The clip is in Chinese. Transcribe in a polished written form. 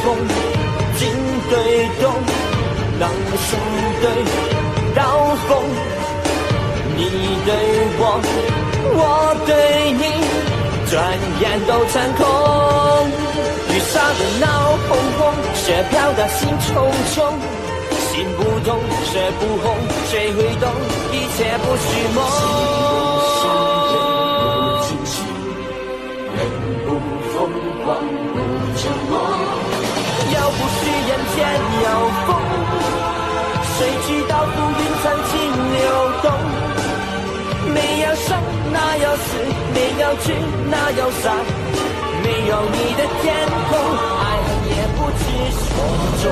风，进对动，狼相对刀锋，你对我，我对你，转眼都成空。雨下的闹哄哄，雪飘的心冲冲，心不动，血不红，谁会懂？一切不是梦。人不疯狂不沉默，要不是人间有风，谁知道浮云曾经流动？没有生哪有死，没有聚哪有散，没有你的天空，爱恨也不知所终。